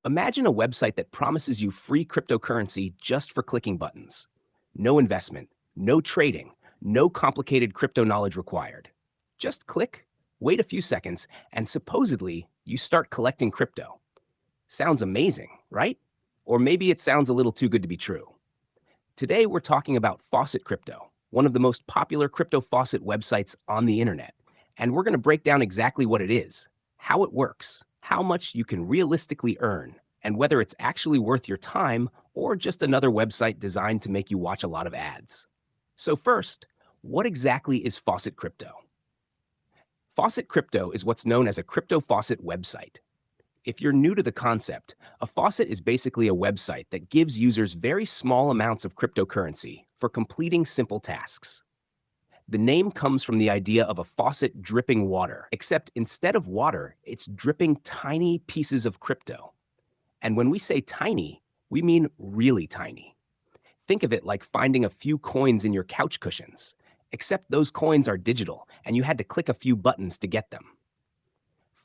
Imagine a website that promises you free cryptocurrency just for clicking buttons. No investment, no trading, no complicated crypto knowledge required. Just click, wait a few seconds, and supposedly you start collecting crypto. Sounds amazing, right? Or maybe it sounds a little too good to be true. Today we're talking about FaucetCrypto, one of the most popular crypto faucet websites on the internet. And we're going to break down exactly what it is, how it works, how much you can realistically earn, and whether it's actually worth your time or just another website designed to make you watch a lot of ads. So first, what exactly is FaucetCrypto? FaucetCrypto is what's known as a crypto faucet website. If you're new to the concept, a faucet is basically a website that gives users very small amounts of cryptocurrency for completing simple tasks. The name comes from the idea of a faucet dripping water, except instead of water, it's dripping tiny pieces of crypto. And when we say tiny, we mean really tiny. Think of it like finding a few coins in your couch cushions, except those coins are digital and you had to click a few buttons to get them.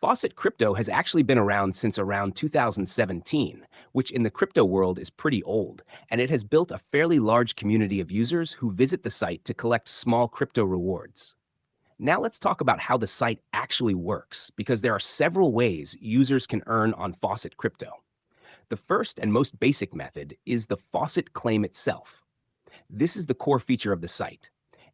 Faucet Crypto has actually been around since around 2017, which in the crypto world is pretty old, and it has built a fairly large community of users who visit the site to collect small crypto rewards. Now let's talk about how the site actually works, because there are several ways users can earn on Faucet Crypto. The first and most basic method is the faucet claim itself. This is the core feature of the site.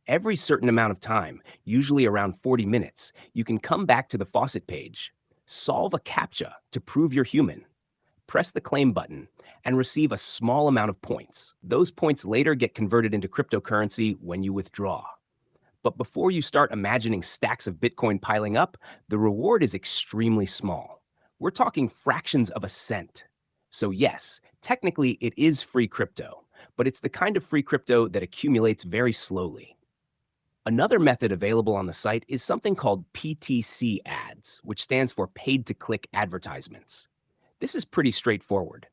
Every certain amount of time, usually around 40 minutes, you can come back to the faucet page, solve a CAPTCHA to prove you're human, press the claim button, and receive a small amount of points. Those points later get converted into cryptocurrency when you withdraw. But before you start imagining stacks of Bitcoin piling up, the reward is extremely small. We're talking fractions of a cent. So yes, technically it is free crypto, but it's the kind of free crypto that accumulates very slowly. Another method available on the site is something called PTC ads, which stands for paid to click advertisements. This is pretty straightforward.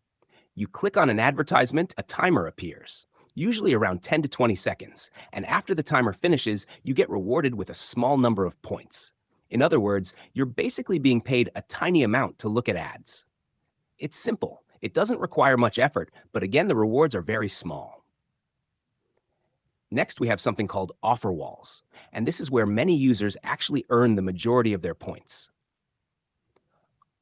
You click on an advertisement, a timer appears, usually around 10 to 20 seconds, and after the timer finishes, you get rewarded with a small number of points. In other words, you're basically being paid a tiny amount to look at ads. It's simple. It doesn't require much effort, but again, the rewards are very small. Next, we have something called offerwalls, and this is where many users actually earn the majority of their points.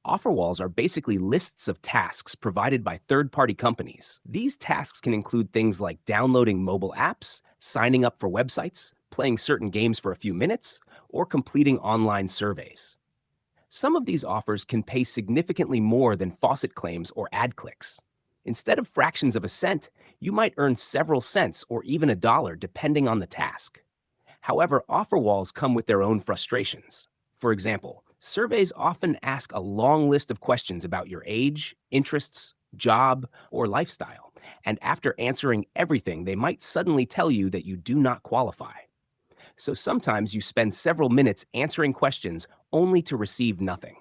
Offerwalls are basically lists of tasks provided by third-party companies. These tasks can include things like downloading mobile apps, signing up for websites, playing certain games for a few minutes, or completing online surveys. Some of these offers can pay significantly more than faucet claims or ad clicks. Instead of fractions of a cent, you might earn several cents or even a dollar depending on the task. However, offer walls come with their own frustrations. For example, surveys often ask a long list of questions about your age, interests, job, or lifestyle, and after answering everything, they might suddenly tell you that you do not qualify. So sometimes you spend several minutes answering questions only to receive nothing.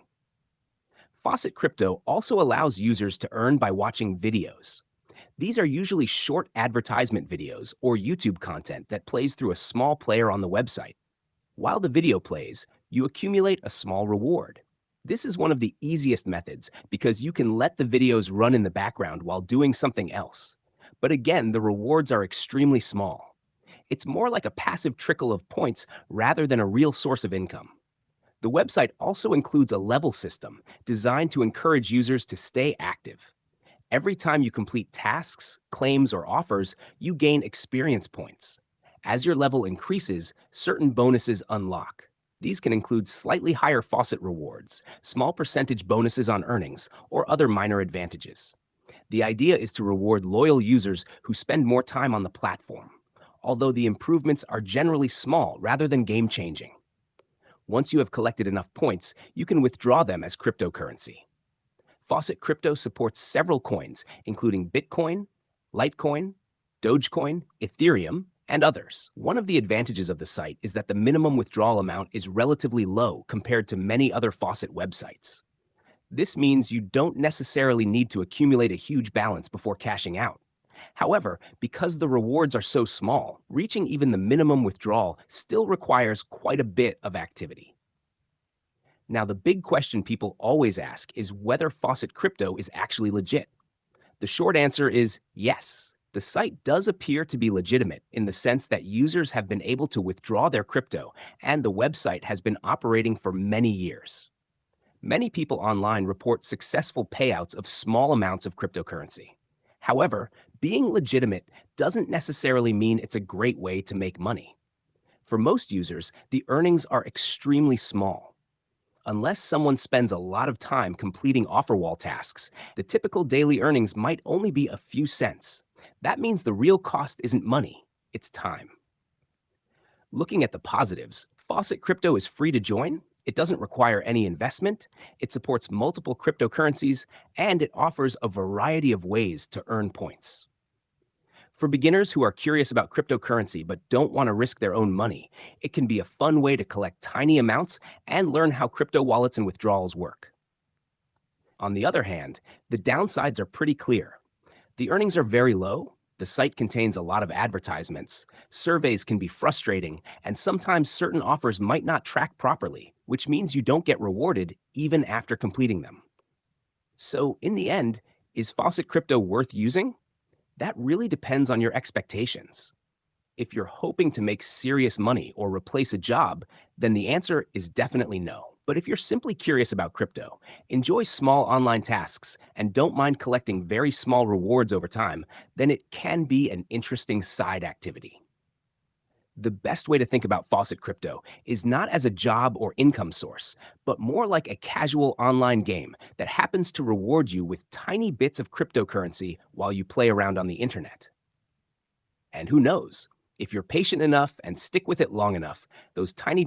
Faucet Crypto also allows users to earn by watching videos. These are usually short advertisement videos or YouTube content that plays through a small player on the website. While the video plays, you accumulate a small reward. This is one of the easiest methods because you can let the videos run in the background while doing something else. But again, the rewards are extremely small. It's more like a passive trickle of points rather than a real source of income. The website also includes a level system designed to encourage users to stay active. Every time you complete tasks, claims, or offers, you gain experience points. As your level increases, certain bonuses unlock. These can include slightly higher faucet rewards, small percentage bonuses on earnings, or other minor advantages. The idea is to reward loyal users who spend more time on the platform, although the improvements are generally small rather than game-changing. Once you have collected enough points, you can withdraw them as cryptocurrency. Faucet Crypto supports several coins, including Bitcoin, Litecoin, Dogecoin, Ethereum, and others. One of the advantages of the site is that the minimum withdrawal amount is relatively low compared to many other faucet websites. This means you don't necessarily need to accumulate a huge balance before cashing out. However, because the rewards are so small, reaching even the minimum withdrawal still requires quite a bit of activity. Now, the big question people always ask is whether FaucetCrypto is actually legit. The short answer is yes. The site does appear to be legitimate in the sense that users have been able to withdraw their crypto, and the website has been operating for many years. Many people online report successful payouts of small amounts of cryptocurrency. However, being legitimate doesn't necessarily mean it's a great way to make money. For most users, the earnings are extremely small. Unless someone spends a lot of time completing offerwall tasks, the typical daily earnings might only be a few cents. That means the real cost isn't money, it's time. Looking at the positives, Faucet Crypto is free to join, it doesn't require any investment, it supports multiple cryptocurrencies, and it offers a variety of ways to earn points. For beginners who are curious about cryptocurrency but don't want to risk their own money, it can be a fun way to collect tiny amounts and learn how crypto wallets and withdrawals work. On the other hand, the downsides are pretty clear. The earnings are very low, the site contains a lot of advertisements, surveys can be frustrating, and sometimes certain offers might not track properly, which means you don't get rewarded even after completing them. So, in the end, is Faucet Crypto worth using? That really depends on your expectations. If you're hoping to make serious money or replace a job, then the answer is definitely no. But if you're simply curious about crypto, enjoy small online tasks, and don't mind collecting very small rewards over time, then it can be an interesting side activity. The best way to think about Faucet Crypto is not as a job or income source, but more like a casual online game that happens to reward you with tiny bits of cryptocurrency while you play around on the internet. And who knows, if you're patient enough and stick with it long enough, those tiny